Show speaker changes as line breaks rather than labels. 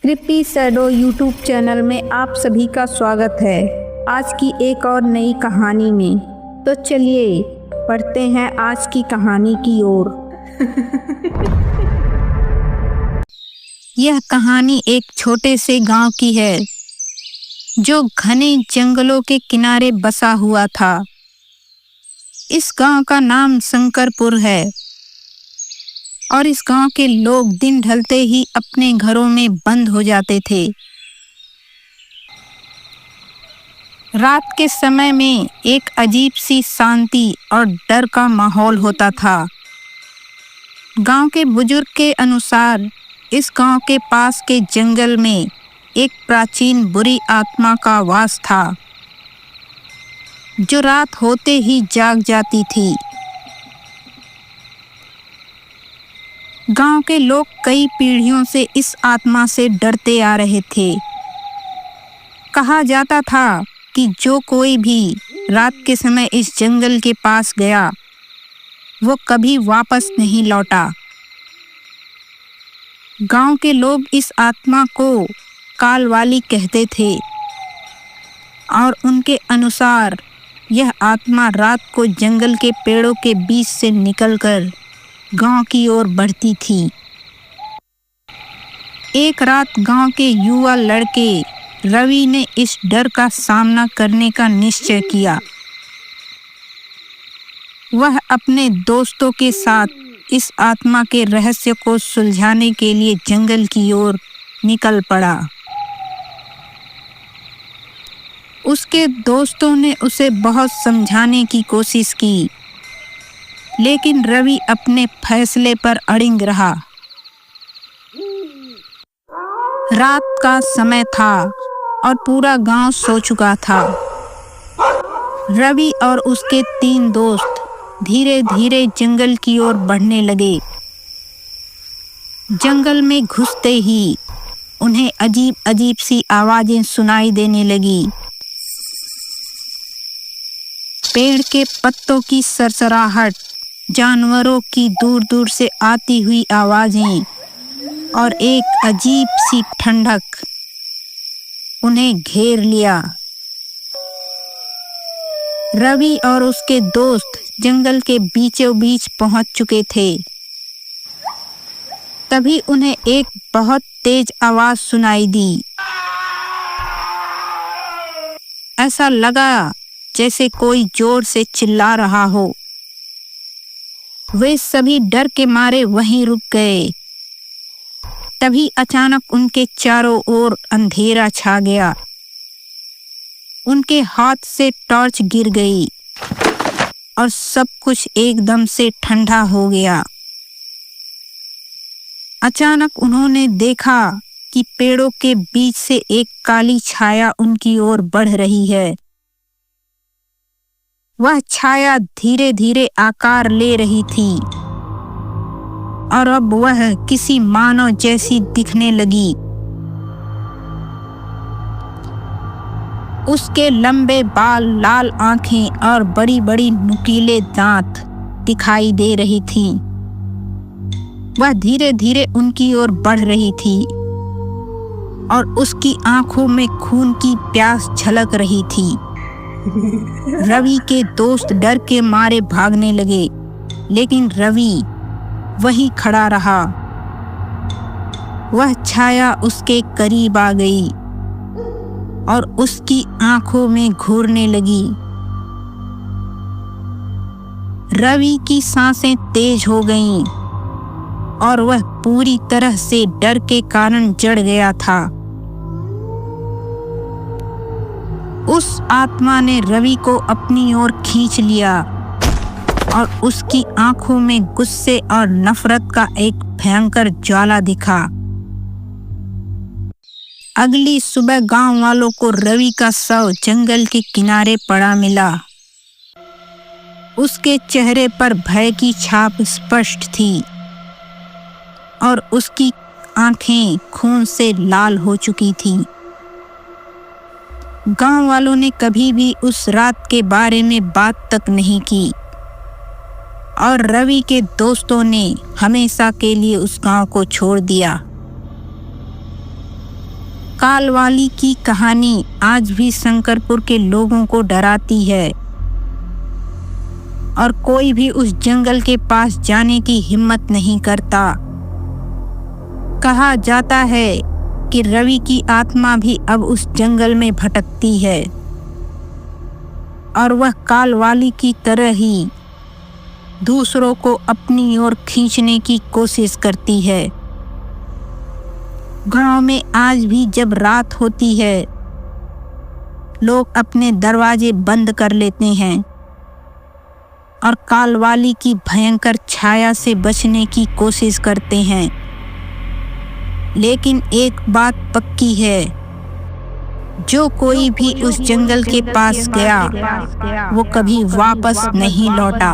Kripi shadow YouTube channel में आप सभी का स्वागत है। आज की एक और नई कहानी में तो चलिए पढ़ते हैं आज की कहानी की ओर। यह कहानी एक छोटे से गांव की है जो घने जंगलों के किनारे बसा हुआ था। इस गांव का नाम शंकरपुर है और इस गांव के लोग दिन ढलते ही अपने घरों में बंद हो जाते थे। रात के समय में एक अजीब सी शांति और डर का माहौल होता था। गांव के बुजुर्ग के अनुसार इस गांव के पास के जंगल में एक प्राचीन बुरी आत्मा का वास था जो रात होते ही जाग जाती थी। गांव के लोग कई पीढ़ियों से इस आत्मा से डरते आ रहे थे। कहा जाता था कि जो कोई भी रात के समय इस जंगल के पास गया वो कभी वापस नहीं लौटा। गांव के लोग इस आत्मा को कालवाली कहते थे और उनके अनुसार यह आत्मा रात को जंगल के पेड़ों के बीच से निकलकर गांव की ओर बढ़ती थी। एक रात गांव के युवा लड़के रवि ने इस डर का सामना करने का निश्चय किया। वह अपने दोस्तों के साथ इस आत्मा के रहस्य को सुलझाने के लिए जंगल की ओर निकल पड़ा। उसके दोस्तों ने उसे बहुत समझाने की कोशिश की, लेकिन रवि अपने फैसले पर अड़िग रहा। रात का समय था और पूरा गांव सो चुका था। रवि और उसके 3 दोस्त धीरे धीरे जंगल की ओर बढ़ने लगे। जंगल में घुसते ही उन्हें अजीब अजीब सी आवाजें सुनाई देने लगी। पेड़ के पत्तों की सरसराहट, जानवरों की दूर दूर से आती हुई आवाजें और एक अजीब सी ठंडक उन्हें घेर लिया। रवि और उसके दोस्त जंगल के बीचों बीच पहुंच चुके थे। तभी उन्हें एक बहुत तेज आवाज सुनाई दी। ऐसा लगा जैसे कोई जोर से चिल्ला रहा हो। वे सभी डर के मारे वहीं रुक गए। तभी अचानक उनके चारों ओर अंधेरा छा गया। उनके हाथ से टॉर्च गिर गई और सब कुछ एकदम से ठंडा हो गया। अचानक उन्होंने देखा कि पेड़ों के बीच से एक काली छाया उनकी ओर बढ़ रही है। वह छाया धीरे धीरे आकार ले रही थी और अब वह किसी मानव जैसी दिखने लगी। उसके लंबे बाल, लाल आंखें और बड़ी बड़ी नुकीले दांत दिखाई दे रही थीं। वह धीरे धीरे उनकी ओर बढ़ रही थी और उसकी आंखों में खून की प्यास झलक रही थी। रवि के दोस्त डर के मारे भागने लगे, लेकिन रवि वहीं खड़ा रहा। वह छाया उसके करीब आ गई और उसकी आंखों में घूरने लगी। रवि की सांसें तेज हो गईं और वह पूरी तरह से डर के कारण जड़ गया था। उस आत्मा ने रवि को अपनी ओर खींच लिया और उसकी आंखों में गुस्से और नफरत का एक भयंकर ज्वाला दिखा। अगली सुबह गांव वालों को रवि का शव जंगल के किनारे पड़ा मिला। उसके चेहरे पर भय की छाप स्पष्ट थी और उसकी आंखें खून से लाल हो चुकी थीं। गांव वालों ने कभी भी उस रात के बारे में बात तक नहीं की और रवि के दोस्तों ने हमेशा के लिए उस गांव को छोड़ दिया। कालवाली की कहानी आज भी शंकरपुर के लोगों को डराती है और कोई भी उस जंगल के पास जाने की हिम्मत नहीं करता। कहा जाता है कि रवि की आत्मा भी अब उस जंगल में भटकती है और वह कालवाली की तरह ही दूसरों को अपनी ओर खींचने की कोशिश करती है। गांव में आज भी जब रात होती है, लोग अपने दरवाजे बंद कर लेते हैं और कालवाली की भयंकर छाया से बचने की कोशिश करते हैं। लेकिन एक बात पक्की है, जो कोई भी उस जंगल के पास गया, वो कभी वापस नहीं लौटा।